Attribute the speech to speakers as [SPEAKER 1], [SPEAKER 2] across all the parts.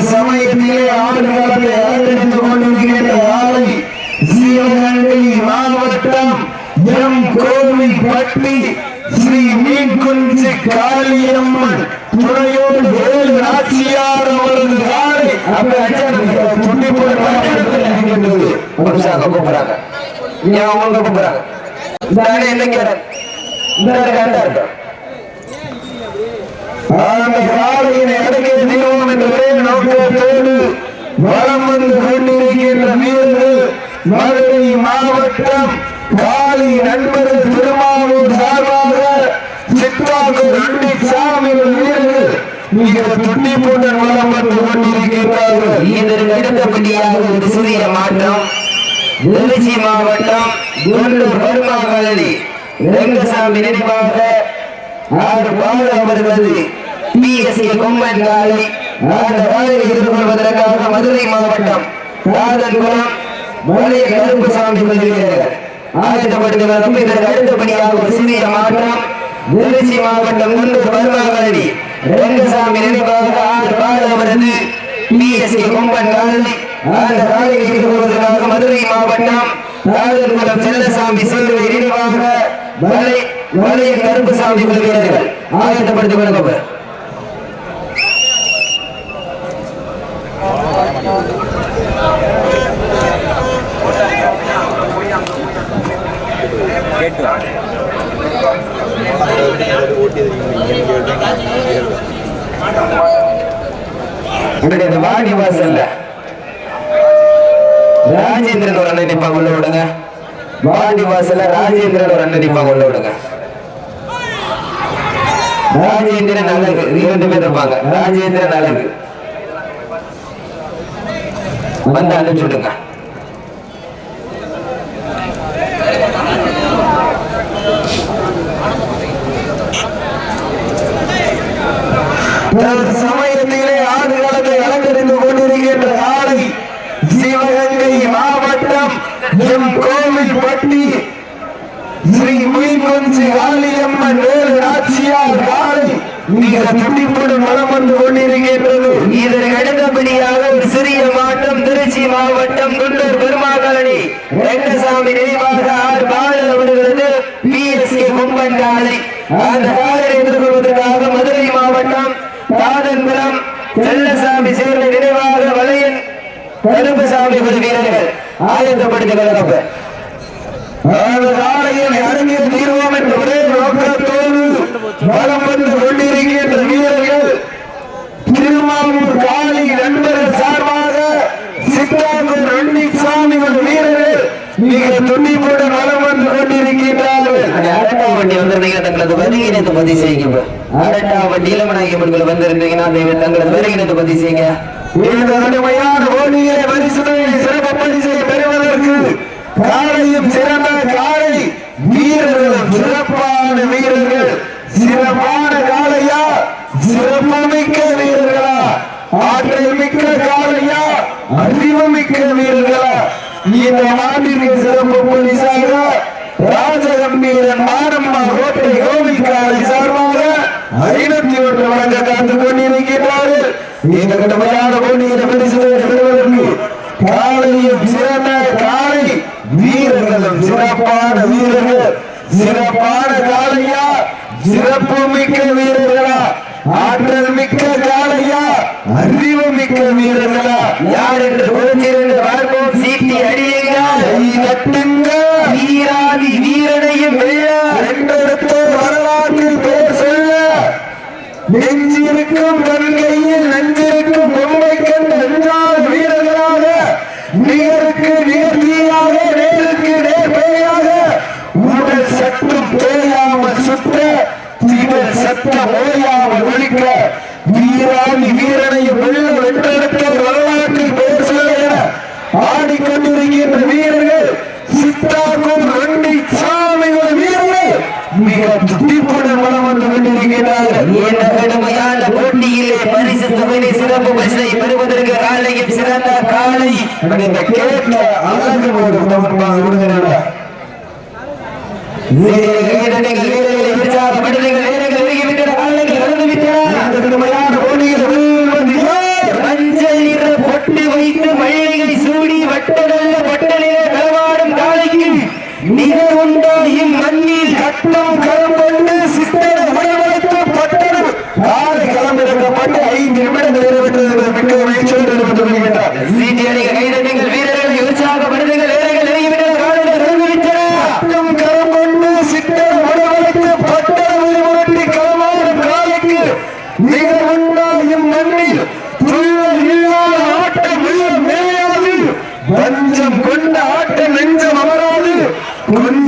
[SPEAKER 1] சமயத்திலே ஆடுகளத்தை அலங்கரித்துக் கொண்டிருக்கின்ற ஆலை சிவகங்கை மாவட்டம் எம் கோவில்பட்டி ஸ்ரீ மீன்குஞ்சி காளியம்மன் துணையோடு வேல் நாச்சியார் அவரது ஆலை துண்டி கூப்பிடுறாங்க. என்ன கேட்ட நோக்கத்தோடு வளம் வந்து கொண்டிருக்கின்ற வீரர்கள் மதுரை மாவட்டம் காளி நண்பர்கள் திருமாவூர் சார்பாக சித்தாங்கூர் சாமி வீரர்கள் மிக துண்டி போன்ற வளம் வந்து கொண்டிருக்கிறார்கள்.
[SPEAKER 2] இதற்கு அடுத்தபடியாக ஒரு சிறிய மாற்றம். திருச்சி மாவட்டம் குண்டூர் பெருமாவளி ரெங்கசாமி நினைவாக அவர்களது பிஎஸ்சி கொம்பன் காலை அந்த காலையை எதிர்கொள்வதற்காக மதுரை மாவட்டம் ராதன்குளம் வளைய கருப்புசாமி வீரர்கள் ஆயத்தப்படுத்துவதும் இதற்கு அடுத்தபடியாக ஒரு சிறிய மாற்றம். திருச்சி மாவட்டம் குண்டூர் பெருமாவளி ரெங்கசாமி நினைவாக அவரது பிஎஸ்சி கொம்பன் காலை அந்த காலையை எதிர்கொள்வதற்காக மதுரை மாவட்டம் ராதன்குளம் செல்லசாமி செல்வ நினைவாக வளைய கருப்புசாமி வீரர்கள் ஆயத்தப்படுத்திக் கொள்ளுங்கள். வாடி வாசல்ல ராஜேந்திரன் ஒரு அண்ணன் நிப்பாங்க உள்ள விடுங்க. வாடி வாசல்ல ராஜேந்திரன் ஒரு அண்ணன் நிப்பாங்க உள்ள விடுங்க. ராஜேந்திரன் அழகு 2 பேர் இருப்பாங்க. ராஜேந்திரன் அழகு வந்து அனுப்பிச்சுடுங்க.
[SPEAKER 1] சமயத்திலே ஆடுகளத்தை அலங்கரித்துக் கொண்டிருக்கின்ற ஆலை சிவகங்கை மாவட்டம் எம் கோவில்பட்டி ஸ்ரீ மீன்குஞ்சி காளியம்மன் வேல் நாச்சியார் காலை மிக துடிப்புடன் வளம் வந்து கொண்டிருக்கின்றது.
[SPEAKER 2] இதற்கு அடுத்தபடியாக ஒரு சிறிய மாற்றம். திருச்சி மாவட்டம் குண்டூர் பெருமாகாளி ரெங்கசாமி நினைவாக அவர்களது பிஎஸ்சி கொம்பன் காலை அந்த காலை எதிர்கொள்வதற்காக மதுரை மாவட்டம் ராதன்குளம் செல்லசாமி சேர்ந்த நினைவாக வளையன் கருப்புசாமி வீரர்கள் ஆயத்தப்படுத்திக் கொள்ளப்பட்ட
[SPEAKER 1] அரங்கில் தீர்வோம் என்ற ஒரே நோக்கத்தோடு வளம் வந்து கொண்டிருக்கின்ற வீரர்கள் திருமாவூர் காளி நண்பர்கள் சார்பாக சித்தாங்கூர் ரெண்டிசாமி வீரர்கள் மிக துணிப்புடன் வளம் வந்து கொண்டிருக்கின்றார்கள்.
[SPEAKER 2] அரட்டாம் வண்டி வந்திருந்தீங்க தங்களது வருகினத்தை பதிவு செய்யுங்க. அரட்டாம் வண்டி இளமநாயகமன்கள் வந்திருந்தீங்கன்னா தங்களது வருகினத்தை பதிவு செய்யுங்க.
[SPEAKER 1] இந்த கடுமையான போட்டியை சிறப்பு பரிசை பெறுவதற்கு காலையும் சிறந்த காலை வீரர்களும் சிறப்பான வீரர்கள். சிறப்பான காலையா சிறப்புமிக்க வீரர்களா, ஆற்றல் மிக்க காலையா அறிவுமிக்க வீரர்களா? இந்த நாட்டிற்கு சிறப்பு பரிசாக ராஜகம்பீரன் மாரம்மா கோட்டை கோவில்காலை சார்பாக 501 வழங்க காத்துக் கொண்டிருக்கிறார்கள். இந்த கடுமையான போட்டியை பரிசு பெறுவதற்கு காலையும் சிறந்த காலை வீரர்களும் சிறப்பான வீரர்கள். சிறப்பான காலையா சிறப்பு மிக்க வீரர்களா, ஆற்றல் மிக்க காலையா அறிவு மிக்க வீரர்களா?
[SPEAKER 2] யார் என்று பொறுத்திருந்து பார்ப்போம். சீட்டி அடியுங்க. வீராதி வீரனையும் வெல்ல
[SPEAKER 1] என்றெடுத்த வரலாற்றில் பேர் சொல்ல நெஞ்சிருக்கும் கண்கையில் நெஞ்சிருக்கும் பொம்மை கண்டு நெஞ்சாத வீரர்களாக நிகருக்கு நிகழ்ச்சியாக நேருக்கு நேர்மையாக உடல் சட்டும் தேயாமல் சுற்ற திடல் சட்டம் ஓயாமல் ஒழிக்க வீராதி வீரனையும் வெல்ல வென்றெடுத்த வரலாற்றில் பேர் சொல்ல ஆடிக்கொண்டிருக்கின்ற வீரர்கள் சித்தாங்கூர் ரெண்டிசாமி வீரர்கள் மிக துடிப்புடன் வளம் வந்து கொண்டிருக்கிறார்கள்.
[SPEAKER 2] இந்த கடுமையான போட்டியிலே பரிசு தொகையை சிறப்பு பரிசை பெறுவதற்கு காலையும் சிறந்த காலை
[SPEAKER 1] இந்த கேட்க அழகு உற்சாக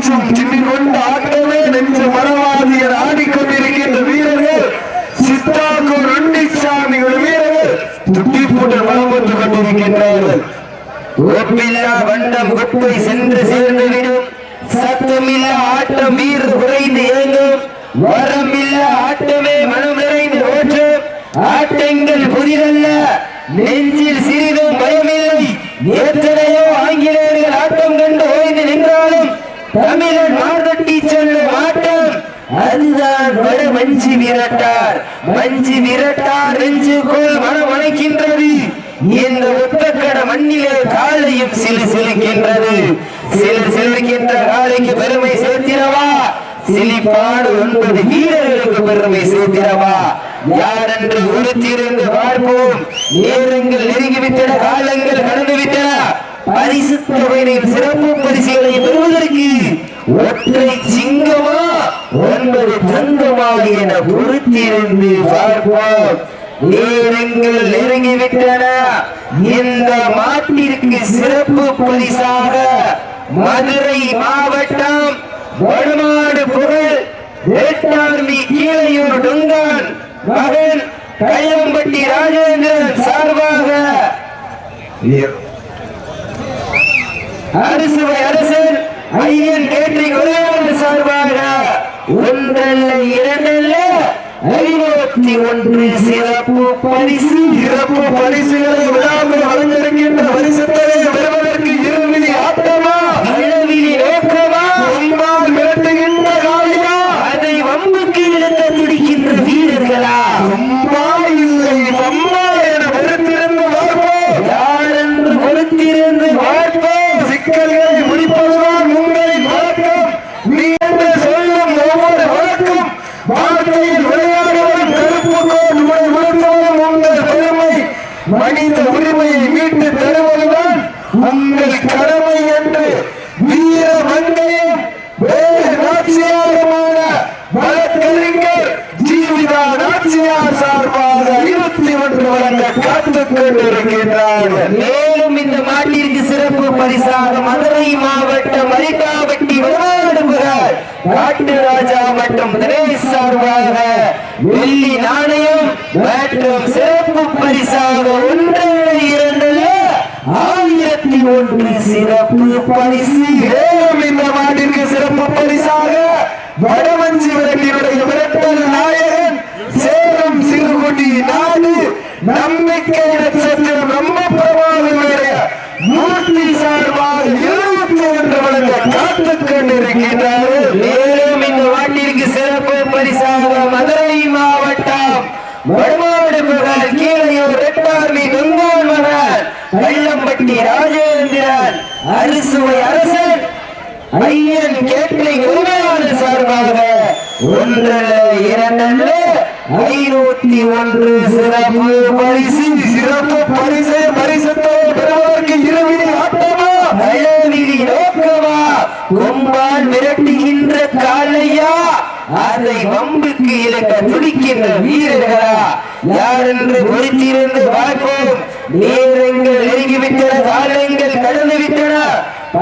[SPEAKER 1] நெஞ்சம் திண்ணில் கொண்ட ஆட்டமே நெஞ்ச மரவாதிய ஆடிக்கொண்டிருக்கின்ற வீரர்கள் சித்தாக்கூர் நொண்டிச்சாமி வீரர்கள் துட்டி போட்டு மனம் வந்து கொண்டிருக்கின்றார்கள்.
[SPEAKER 2] ஒப்பில்லா வண்டம் குப்பை சென்று சேர்ந்துவிடும், சத்தமில்லா ஆட்டம் வீறு குறைந்து இயங்கும், வரமில்லா ஆட்டமே மனம் நிறைந்து ஓற்றும், ஆட்டங்கள் புதிதல்ல நெஞ்சில் சிறிதும் பயமில்லை. எத்தனையோ ஆங்கிலேயர்கள் ஆட்டம் கண்டு ஓய்ந்து நின்றாலும் தமிழன் மார்தட்டி செல்லும் ஆட்டம் அதுதான் வட மஞ்சி விரட்டார். மஞ்சி விரட்டார் நெஞ்சுக்குள் மனம் அணைக்கின்றது. இந்த ஒத்தக்கட மண்ணிலே காலையும் சிலு சிலுக்கின்றது. சிலு சிலுக்கின்ற காலைக்கு பெருமை சேர்த்திடவா, சிலிப்பாடு 9 வீரர்களுக்கு பெருமை சேர்த்திடவா. யார் என்று உறுத்தியிருந்து பார்ப்போம். நேரங்கள் நெருங்கிவிட்டன, காலங்கள் கடந்துவிட்டன. பரிசு தொகையின் சிறப்பு பரிசுகளை பெறுவதற்கு ஒற்றை சிங்கமா 9 தங்கமா என பொறுத்திருந்து பார்ப்போம். நேரங்கள் நெருங்கிவிட்டன. இந்த மாட்டிற்கு சிறப்பு பரிசாக மதுரை மாவட்டம் வடமாடு புகழ் வேட்டார்மி கீழையூர் டொங்கான் மகன் கையம்பட்டி ராஜேந்திரன் சார்பாக அரசுவை அரசன் ஐயன் கேட்டரிங் உதயவன் சார்பாக ஒன்றல்ல இரண்டல்ல 51 சிறப்பு பரிசு.
[SPEAKER 1] சிறப்பு பரிசுகளை விழாவில் வழங்கியிருக்கின்ற பரிசுத்தலை பெறுவதற்கு இருவிழி ஆட்டமா,
[SPEAKER 2] அளவிலி நோக்கமா,
[SPEAKER 1] உம்மால் மிரட்டுகின்ற காளியா,
[SPEAKER 2] அதை வம்புக்கு இழுக்க துடிக்கின்ற வீரர்களா,
[SPEAKER 1] அம்மா இல்லை அம்மா என பொறுத்திருந்து பார்ப்போம்.
[SPEAKER 2] யார் என்று பொறுத்திருந்து பார்ப்போம்.
[SPEAKER 1] சிக்கல்களை முடிப்பதுதான் உங்களின் வழக்கம். நீ என்று சொல்லும் ஒவ்வொரு வழக்கம் வாழ்க்கையில் விளையாடுவதும் கருப்புக்கோள் விழுந்தவரும் உங்கள் பெருமை. மனித உரிமையை மீட்டு தருவதுதான் உங்கள் கடமை என்று வீர மங்கையும் வேறு நாச்சியாருமான வழக்கறிஞர் ஜீவிதா நாச்சியார் சார்பாக 21 வழங்க காத்துக் கொண்டிருக்கின்றார்கள்.
[SPEAKER 2] மேலும் இந்த மாட்டிற்கு சிறப்பு பரிசாக மதுரை மாவட்டம் மரிக்காவட்டி வடமாடுபுகார் காட்டு ராஜா மற்றும் தினேஷ் சார்பாக வெள்ளி நாணயம் மற்றும் சிறப்பு பரிசாக 1 2 1001 சிறப்பு பரிசு.
[SPEAKER 1] மேலும் இந்த மாட்டிற்கு சிறப்பு பரிசாக வடமஞ்சி விரட்டினுடைய விரட்டல் நாயகன் சேலம் சிறுகுடி நாடு நம்பிக்கை நட்சத்திரம் ரொம்ப பிரபாகனுடைய மூர்த்தி சார்பாக 21 வழங்க காத்துக் கொண்டிருக்கின்றார்கள்.
[SPEAKER 2] மேலும் இந்த மாட்டிற்கு சிறப்பு பரிசாக மதுரை மாவட்டம் வடமாடுபுகார் கீழையூர் ரெட்டார்மி டொங்கான் மகன் கையம்பட்டி ராஜேந்திரன் அரிசுவை அரசன் ஐயன் கேட்டரிங் உதயவன் சார்பாக 1 2 501 சிறப்பு பரிசு.
[SPEAKER 1] சிறப்பு பரிசை பரிசத்தை பெறுவதற்கு இருவிழி ஆட்டமா,
[SPEAKER 2] அளவிலி நோக்கமா, கும்பால் மிரட்டுகின்ற காளையா, அதை வம்புக்கு இழக்க துடிக்கின்ற வீரர்களா, யார் என்று பொறுத்திருந்து பார்ப்போம். நேரங்கள் நெருங்கிவிட்டன, காலங்கள் கடந்துவிட்டன.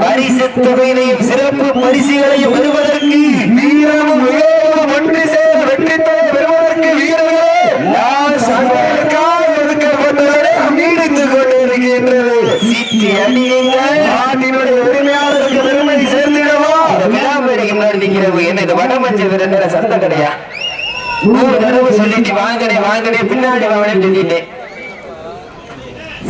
[SPEAKER 2] பரிசு தொகையினையும் சிறப்பு பரிசுகளையும் பெறுவதற்கு
[SPEAKER 1] வீரமும் விவேகமும் ஒன்று சேர வெற்றி தொகை பெறுவதற்கு வீரர்களே யார் சங்கங்களுக்காக ஒதுக்கப்பட்டவரை நீடித்துக் கொண்டிருக்கின்றது.
[SPEAKER 2] சீட்டி அணியுங்கள்.
[SPEAKER 1] நாட்டினுடைய உரிமையாளருக்கு பெருமை சேர்ந்திடவா,
[SPEAKER 2] விழாமேடைக்கு முன்னாடி நிக்கிறவங்க என்ன இது வடமஞ்சள் விரண்டல சந்த கடையா? 100 தடவை சொல்லிட்டு வாங்கனே வாங்கனே பின்னாடி வாங்கன்னு சொல்லிட்டேன்.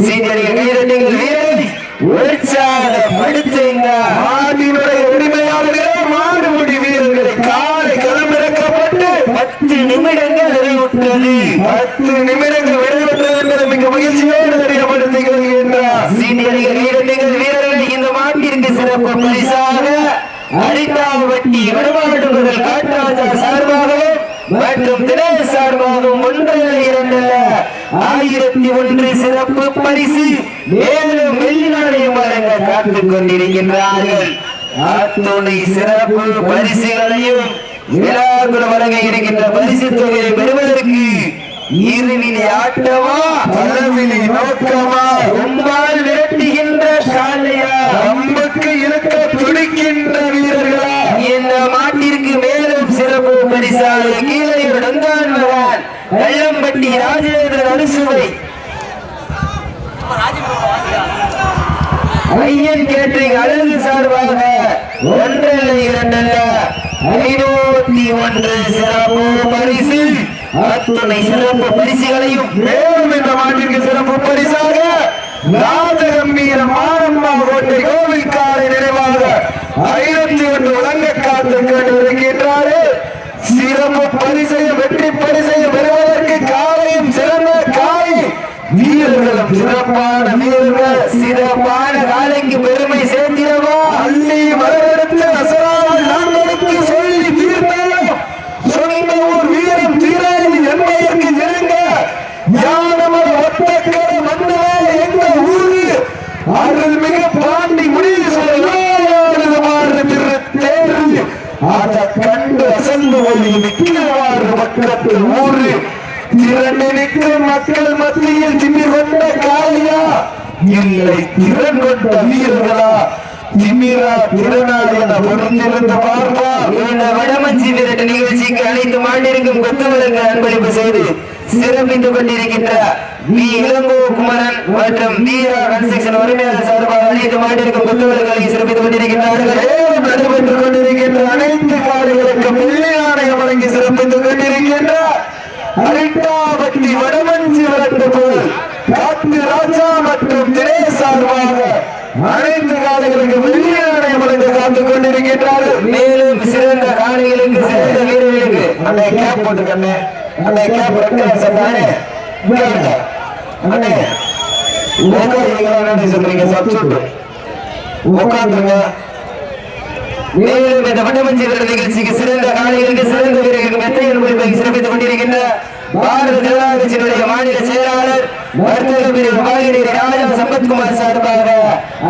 [SPEAKER 2] சீனியர்கள் கைதட்டுங்கள், வீரரை உற்சாகப்படுத்துங்க.
[SPEAKER 1] நாட்டினுடைய உரிமையாளர்களே மாடுபிடி வீரர்களை காலை களமிறக்கப்பட்டு
[SPEAKER 2] 10 நிமிடங்கள் நிறைவுற்றது.
[SPEAKER 1] 10 நிமிடங்கள் வெளிவந்தது என்பதை மிக மகிழ்ச்சியோடு தெரியப்படுத்திக் கொள்கின்றார்.
[SPEAKER 2] சீனியர்கள் கைதட்டுங்கள், வீரர்கள் இந்த மாட்டிற்கு சிறப்பு பரிசாக அரிட்டாவட்டி வடமாடுபுகார் காட்டுராஜா சார்பாகவும் மற்றும் தினேஷ் சார்பாகவும் 1 2 1001 சிறப்பு பரிசு. மேலும் வெள்ளி நாணயம் வழங்க காத்துக் கொண்டிருக்கின்றார்கள். அத்துணை சிறப்பு பரிசுகளையும் விழாக்குள் வழங்க இருக்கின்ற பரிசு தொகையை பெறுவதற்கு இருவிழி ஆட்டமா,
[SPEAKER 1] அளவிலி நோக்கமா,
[SPEAKER 2] கும்பால் விரட்டுகின்ற காளையா,
[SPEAKER 1] அம்புக்கு இழுக்க துடிக்கின்ற வீரர்களா,
[SPEAKER 2] பரிசாலை கீழே நந்தான் மகன் வெள்ளம்பட்டி ராஜேந்திரன் அரிசுவை ஐயன் கேட்டரிங் அழகு சார்பாக ஒன்றல்ல இரண்டல்ல 501 சிறப்பு பரிசு அத்துணை சிறப்பு பரிசுகளையும்
[SPEAKER 1] மேலும் இந்த மாட்டிற்கு சிறப்பு பரிசாக ராஜகம்பீர மாரம்மா கோட்டை கோவில்காரை நினைவாக 501 வழங்க காத்து கொண்டிருக்கின்றாரு. சிறப்பு பரிசையும் வெற்றி பரிசையும் பெறுவதற்கு காலையும் சிறந்த காலை வீரர்களும் சிறப்பான வீரர்கள்
[SPEAKER 2] சிறப்பான காலைக்கு பெருமை சேர்த்திடவா
[SPEAKER 1] அள்ளி வரவெடுத்து அசராமல் நாங்களுக்கு சொல்லி தீர்த்தாலும் சொந்த ஊர் வீரம் தீராது என்பதற்கு நெருங்க யானமது ஒத்தக்கர மன்னவேல் எங்க ஊரு அருள்மிகு பாண்டி முடிவு சொல்லுமாறு தேர்வு அதை கண்டு அசந்து ஒளி நிற்கிறவாறு மக்களுக்கு ஊரு திரண்டு நிற்கும் மக்கள் மத்தியில் திமிர் கொண்ட காளியா இல்லை திறன் கொண்ட வீரர்களா திமிரா திறனாளி என பொருந்திருந்த பார்ப்பா
[SPEAKER 2] இந்த வடமஞ்சி விரட்டு நிகழ்ச்சிக்கு அனைத்து மாண்டிற்கும் கொத்தவருக்கு அன்பளிப்பு செய்து சிறப்பித்துக் கொண்டிருக்கின்ற வி இளங்கோ குமரன் மற்றும் வீரா கன்ஸ்ட்ரக்ஷன் உரிமையாளர் சார்பாக அனைத்து மாண்டிற்கும் கொத்தவர்களை சிறப்பித்துக் கொண்டிருக்கின்றார்கள்.
[SPEAKER 1] நடைபெற்றுக் கொண்டிருக்கின்ற அனைத்து காடுகளுக்கு வெள்ளை ஆணையம் வழங்கி சிறப்பித்துக் கொண்டிருக்கின்ற அரிட்டாபட்டி வடமஞ்சி விரட்டு போல் காத்து ராஜா மற்றும் தினேஷ் சார்பாக அனைத்து காடுகளுக்கு வெள்ளை ஆணையம் வழங்க காத்துக் கொண்டிருக்கின்றார்கள்.
[SPEAKER 2] மேலும் சிறந்த காளைகளுக்கு சிறந்த வீரர்களுக்கு
[SPEAKER 1] அண்ணே கேப் போட்டுக்கண்ணே அண்ணே கேப் ரெண்டு சட்டானே அண்ணே உட்காந்து சொல்றீங்க சப்சூட்டு உட்காந்துருங்க.
[SPEAKER 2] மேலும் இந்த வடமஞ்சி விரட்டு நிகழ்ச்சிக்கு சிறந்த காளைகளுக்கு சிறந்த வீரர்களுக்கு மெத்தையின் முடிப்பை சிறப்பித்துக் கொண்டிருக்கின்ற பாரத ஜனதா கட்சியினுடைய மாநில செயலாளர் வர்த்தக பிரிவு பாகினி ராஜா சம்பத்குமார் சார்பாக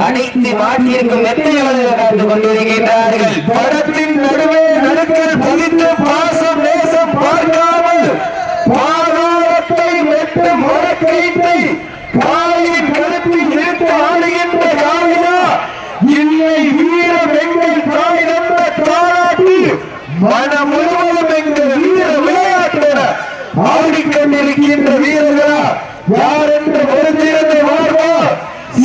[SPEAKER 2] அனைத்து மாட்டிற்கும் மெத்தையை வழங்க காத்துக் கொண்டிருக்கின்றார்கள்.
[SPEAKER 1] படத்தின் நடுவே நடுக்கல் பதித்து பாசம் நேசம் பார்க்காமல் பாதாளத்தை மெட்டு முடக்கீட்டை காயின் கருத்தில் இழுத்து ஆடுகின்ற காவியா இல்லை வீரம் எங்கள் தாய் நம்ப தாளாட்டி மனம் முழுவதும் எங்கள் வீர விளையாட்டென ஆடிக்கொண்டிருக்கின்ற வீரர்களா யார் என்று பொறுத்திருந்து வாழ்வா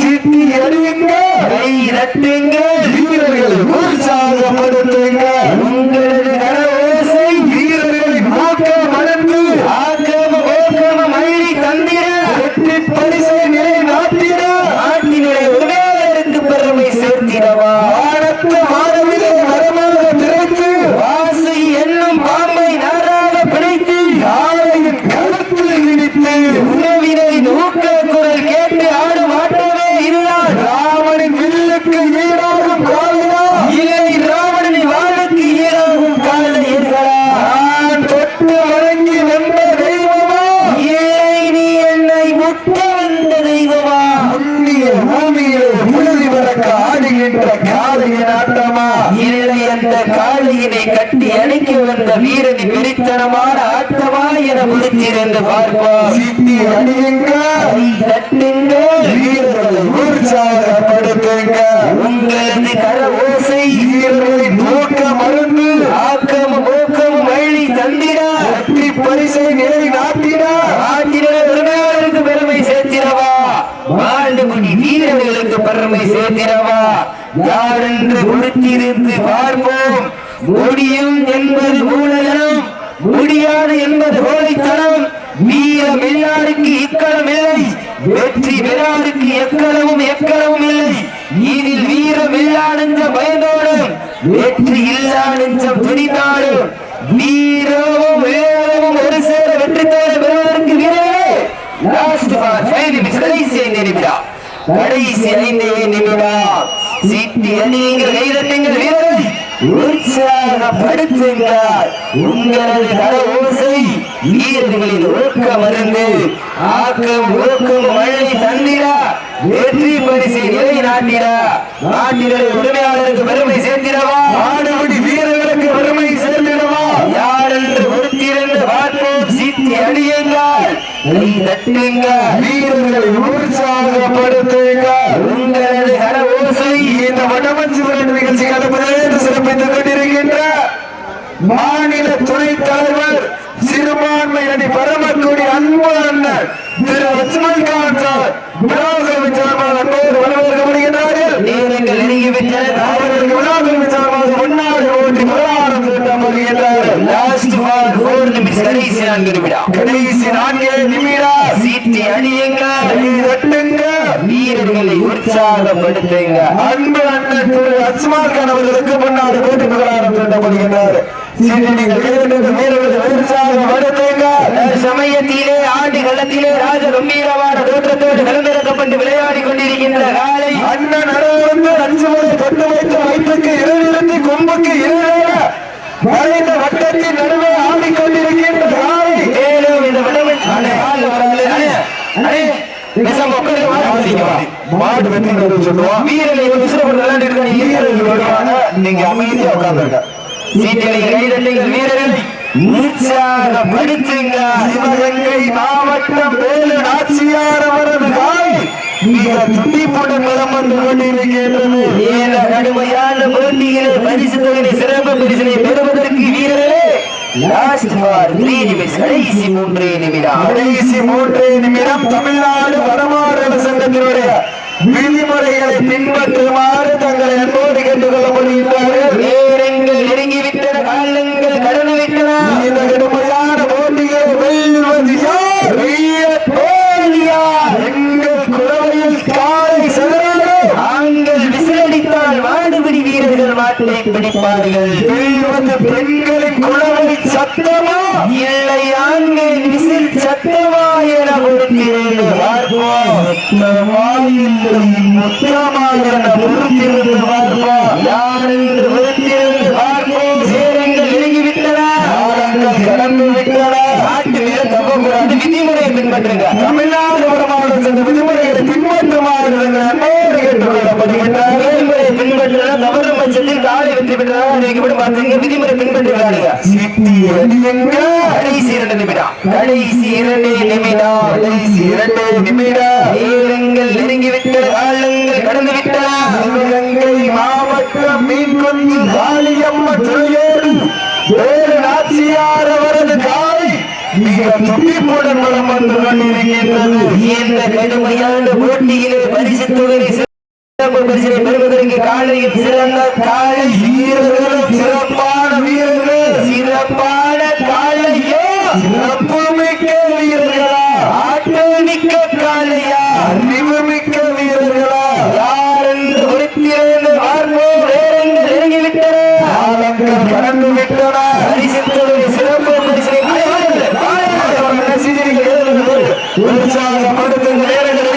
[SPEAKER 1] சிட்டி அறியுங்க
[SPEAKER 2] கை தட்டுங்க
[SPEAKER 1] வீரர்களை உற்சாகப்படுத்துங்க
[SPEAKER 2] உங்களது கரவோசை
[SPEAKER 1] வீரர்களின் ஊக்கம் மறந்து
[SPEAKER 2] ஆக்கம ஓக்கம மழை தந்திர
[SPEAKER 1] வெற்றி பரிசை நிலை நாட்டிட
[SPEAKER 2] நாட்டினுடைய உரிமையாளருக்கு பெருமை சேர்த்திடவா
[SPEAKER 1] வானத்து மாணவிலே வரமாக திரைத்து
[SPEAKER 2] வாசை என்னும் பாம்பை நாராக பிடித்து
[SPEAKER 1] யாரையின் கருத்தில் இடித்து
[SPEAKER 2] உறவினை ஊக்க குரல் கேட்டு ஆடும் ஆட்டமே இதுதான்
[SPEAKER 1] ராமனின் வில்லுக்கு ஈடாகும் காவியா
[SPEAKER 2] இல்லை ராவணனின் வாழுக்கு ஈடாகும் காலையர்களா
[SPEAKER 1] நான் தொட்டு வணங்கி வென்ற தெய்வமா
[SPEAKER 2] இல்லை நீ என்னை முட்ட வந்த தெய்வமா
[SPEAKER 1] புண்ணிய பூமியிலே புழுதி பறக்க ஆடுகின்ற காளியின் ஆட்டமா
[SPEAKER 2] இல்லை அந்த காளையினை கட்டி அணைக்க வந்த வீரனின் வெறித்தனமான ஆட்டமா என முடித்திருந்து பார்ப்போம்.
[SPEAKER 1] சிட்டி அணியுங்க
[SPEAKER 2] கை தட்டுங்க
[SPEAKER 1] வீரர்களை உற்சாகப்படுத்துங்க
[SPEAKER 2] உங்களது கர ஓசை
[SPEAKER 1] வீரர்களின் ஊக்கம் மருந்து
[SPEAKER 2] ஆக்கமும் ஊக்கமும் வழி தந்திட
[SPEAKER 1] வெற்றி பரிசை நிலை நாட்டிட
[SPEAKER 2] நாட்டினுடைய உரிமையாளருக்கு பெருமை சேர்த்திடவா மாண்டுகுடி வீரர்களுக்கு பெருமை சேர்த்திடவா யாரென்று கொடுத்திருந்து பார்ப்போம். முடியும் என்பது மூலதனம் முடியாது என்பது கோழைத்தனம் வீரம் எல்லாருக்கு இக்களம் இல்லை வெற்றி பெறாருக்கு எக்களமும் எக்களமும் இல்லை இதில் வீரம் இல்லா நெஞ்சம் பயந்தோடும் வெற்றி இல்லா நெஞ்சம் துணிந்தாடும் வீரமும் வேரமும் ஒரு சேர வெற்றி தேட பெறுவதற்கு வீரர்களே லாஸ்ட் ஃபார் 5 நிமிஷம் கடைசி 5 நிமிடம் கடைசி 5 நிமிடம் சீட்டி அணியுங்கள் கைதட்டுங்கள் வீரர்கள் உற்சாகப்படுத்துங்கள் உங்களது கர ஓசை வீரர்களின் ஊக்க மருந்து ஆக்கம் ஊக்கம் மழை தந்திட வெற்றி பரிசை நிலை நாட்டிட நாட்டினுடைய உரிமையாளருக்கு பெருமை சேர்த்திடவா
[SPEAKER 1] ஆடுபடி வீரர்களுக்கு பெருமை சேர்ந்திடவா
[SPEAKER 2] யார் என்று கொடுத்திருந்து பார்ப்போம். சீட்டி அணியுங்கள் கை தட்டுங்கள்
[SPEAKER 1] வீரர்களை உற்சாகப்படுத்துங்க
[SPEAKER 2] உங்களது கர ஓசை
[SPEAKER 1] இந்த வடமஞ்சி விரட்டு நிகழ்ச்சி கடப்பதற்கு சிறப்பித்துக் கொண்டிருக்கின்ற மாநில துணைத்
[SPEAKER 2] கடைசி 4 நிமிடம்.
[SPEAKER 1] கடைசி 4 நிமிடம்.
[SPEAKER 2] சீட்டி அடியுங்க,
[SPEAKER 1] தட்டுங்க,
[SPEAKER 2] வீரர்களை உற்சாகப்படுத்துங்க.
[SPEAKER 1] அன்பு அண்ணன் திரு அஸ்மால் கான் அவர்களுக்கு முன்னாடி போட்டி புகழாரம் சொல்லப்படுகின்றார்.
[SPEAKER 2] சமயத்திலே ஆண்டு களத்திலே ராஜ கம்பீரமான தோற்றத்தோடு களமிறக்கப்பட்டு விளையாடி கொண்டிருக்கின்ற காலை
[SPEAKER 1] அண்ணன் வந்து 5 முறை தொட்டு வைத்து வயிற்றுக்கு 2 கொம்புக்கு 2 வளைந்த வட்டத்தின் நடுவே ஆடிக்கொண்டிருக்கின்ற காலை.
[SPEAKER 2] மேலும் இந்த
[SPEAKER 1] மாடு வெற்றி சொல்லுவோம்.
[SPEAKER 2] வீரர்களை
[SPEAKER 1] நீங்க அமைதியா உட்கார்ந்துருக்க.
[SPEAKER 2] வீரர்களை உற்சாகப்படுத்துங்க.
[SPEAKER 1] சிவகங்கை மாவட்டம் வேலு நாச்சியார் அவரது காலை மிக துடிப்புடன் வலம் வந்து கொண்டிருக்கின்றது.
[SPEAKER 2] கடுமையான போட்டிகளை பரிசு தொகையை சிறப்பு பரிசினை பெறுவதற்கு வீரர்களே லாஸ்ட் ஃபார் 3 நிமிஷம். கடைசி 3 நிமிடம்.
[SPEAKER 1] கடைசி 3 நிமிடம். தமிழ்நாடு வடமாநில சங்கத்தினுடைய விதிமுறைகளை பின்பற்றுமாறு தங்களை அன்போடு கேட்டுக் கொள்ளப்படுகின்றார்கள்.
[SPEAKER 2] நேரங்கள் நெருங்கிவிட்டன, காலங்கள் கடந்து விட்டன.
[SPEAKER 1] இந்த கடுமையான போட்டிகளை வெல்வது யார்? எங்கள் குழவையில் காலை செல்வார்கள்.
[SPEAKER 2] ஆண்கள் விசிலடித்தால் மாடுபிடி வீரர்கள் மாட்டை பிடிப்பார்கள்.
[SPEAKER 1] வெல்வது பெண்களின் குழவை சத்தமா
[SPEAKER 2] இல்லை ஆண்களின் விசில் சத்தமா என பொறுத்திருந்து பார்ப்போம்.
[SPEAKER 1] முத்தமா என பொறுத்திருந்து பார்ப்போம்.
[SPEAKER 2] யார் என்று பொறுத்திருந்து பார்ப்போம். நேரங்கள் நெருங்கிவிட்டன,
[SPEAKER 1] காலங்கள் கடந்து விட்டன.
[SPEAKER 2] நாட்டு மீது தப்பக்கூடாது, விதிமுறையை பின்பற்றுங்க.
[SPEAKER 1] தமிழ்நாடு மாவட்டம் சென்ற விதிமுறைகளை பின்பற்றுமாறு அன்போடு கேட்டுக் கொள்ளப்படுகின்றார்கள்.
[SPEAKER 2] விதிமுறை பின்பற்ற தவறும் பட்சத்தில் காலை வெற்றி பெற்றால் பார்த்துங்க. விதிமுறை பின்பற்றுகிறாங்க.
[SPEAKER 1] சிட்டி அடியுங்க.
[SPEAKER 2] கடைசி 2 நிமிடம். கடைசி 2 நிமிடம்.
[SPEAKER 1] கடைசி 2 நிமிடம்.
[SPEAKER 2] நேரங்கள் நெருங்கிவிட்டன, காலங்கள் கடந்து விட்டன.
[SPEAKER 1] சிவகங்கை மாவட்டம் மீன்குஞ்சு காளியம்மன் துறையோடு வேறு நாச்சியார் அவரது காலை மிக துடிப்புடன் வலம் வந்து கொண்டிருக்கின்றது.
[SPEAKER 2] இந்த கடுமையான போட்டியிலே பரிசு தொகை பரிசனை பெறுவதற்கு காலையில் சிறந்த காலை
[SPEAKER 1] வீரர்களும் சிறப்பான வீரர்கள்.
[SPEAKER 2] சிறப்பான காலையோ,
[SPEAKER 1] சிறப்பு மிக்க வீரர்களா?
[SPEAKER 2] ஆட்டமிக்க காலையா,
[SPEAKER 1] அறிவுமிக்க வீரர்களா?
[SPEAKER 2] யார் என்று குறித்திருந்து பார்ப்போம். நேரங்கள் நெருங்கிவிட்டன,
[SPEAKER 1] காலங்கள் கடந்து விட்டன.
[SPEAKER 2] பரிசு தொகை சிறப்பு பரிசனை
[SPEAKER 1] உற்சாகப்படுத்தும் நேரங்களில்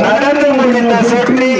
[SPEAKER 1] நடந்து முடிந்த சுற்றி